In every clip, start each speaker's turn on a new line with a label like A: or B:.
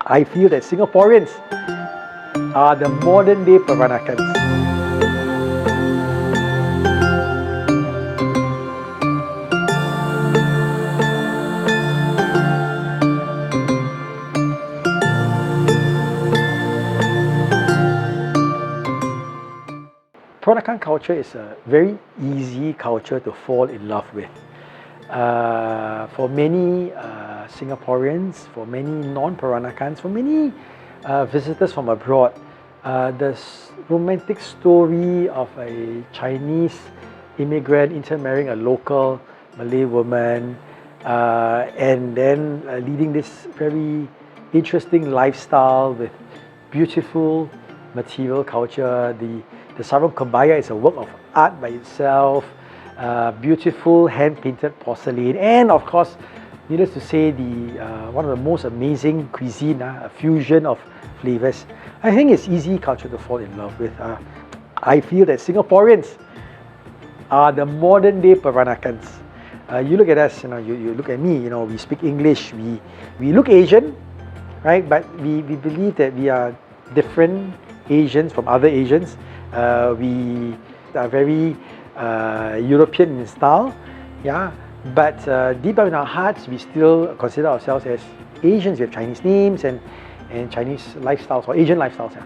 A: I feel that Singaporeans are the modern day Peranakans. Peranakan culture is a very easy culture to fall in love with. For many Singaporeans, for many non-Peranakans, for many visitors from abroad, the romantic story of a Chinese immigrant intermarrying a local Malay woman and then leading this very interesting lifestyle with beautiful material culture. The sarung kebaya is a work of art by itself, beautiful hand-painted porcelain, and of course, needless to say, one of the most amazing cuisine, a fusion of flavors. I think it's easy culture to fall in love with. I feel that Singaporeans are the modern day Peranakans. You look at us, you look at me, we speak English, we look Asian, right? But we believe that we are different Asians from other Asians. We are very European in style, yeah. But deep down in our hearts, we still consider ourselves as Asians. We have Chinese names and Chinese lifestyles or Asian lifestyles. Yeah.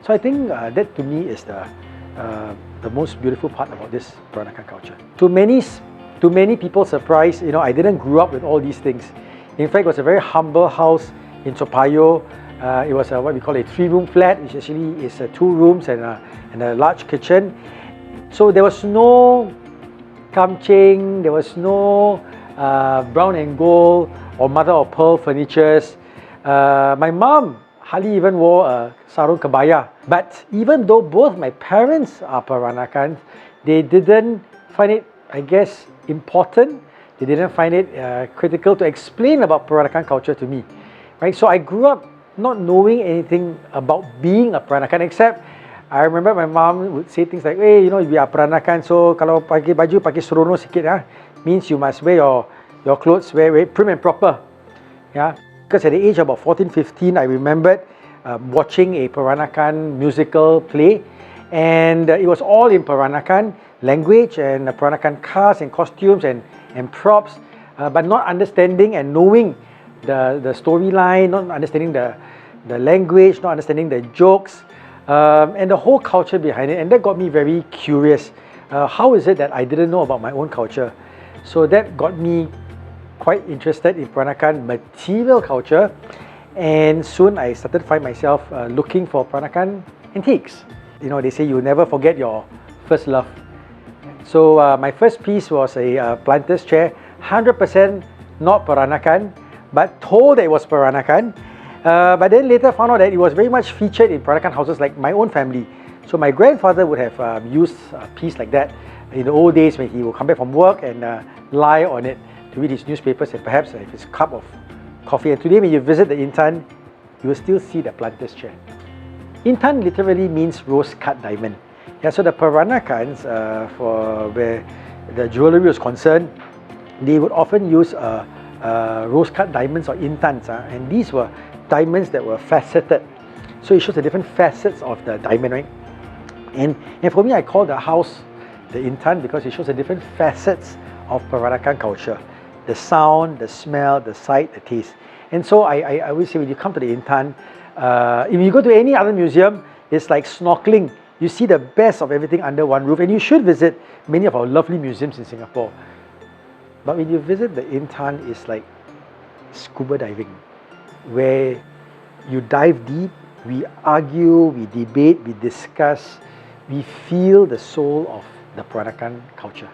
A: So I think that to me is the most beautiful part about this Peranakan culture. To many people's surprise, I didn't grow up with all these things. In fact, it was a very humble house in Toa Payoh. It was what we call a 3-room flat, which actually is 2 rooms and a large kitchen. So there was no kamcheng, there was no brown and gold or mother of pearl furnitures. My mom hardly even wore a sarung kebaya. But even though both my parents are Peranakans, they didn't find it, I guess, important. They didn't find it critical to explain about Peranakan culture to me. Right? So I grew up not knowing anything about being a Peranakan, except I remember my mom would say things like, hey, we are Peranakan, so kalau pakai baju, pakai serono sikit, means you must wear your clothes very prim and proper. Yeah? Because at the age of about 14, 15, I remembered watching a Peranakan musical play, and it was all in Peranakan language and Peranakan cars and costumes and props, but not understanding and knowing the storyline, not understanding the language, not understanding the jokes, and the whole culture behind it. And that got me very curious. How is it that I didn't know about my own culture? So that got me quite interested in Peranakan material culture, and soon I started to find myself looking for Peranakan antiques. They say you never forget your first love. So my first piece was a planter's chair, 100% not Peranakan, but told that it was Peranakan. But then later found out that it was very much featured in Peranakan houses like my own family. So my grandfather would have used a piece like that in the old days when he would come back from work and lie on it to read his newspapers and perhaps have his cup of coffee. And today when you visit the Intan, you will still see the planter's chair. Intan literally means rose-cut diamond. Yeah, so the Peranakans, for where the jewellery was concerned, they would often use rose-cut diamonds or intans, and these were diamonds that were faceted. So it shows the different facets of the diamond, right? And for me, I call the house the Intan because it shows the different facets of Peranakan culture. The sound, the smell, the sight, the taste. And so I always say when you come to the Intan, if you go to any other museum, it's like snorkeling. You see the best of everything under one roof, and you should visit many of our lovely museums in Singapore. But when you visit the Intan, it's like scuba diving, where you dive deep, we argue, we debate, we discuss, we feel the soul of the Peranakan culture.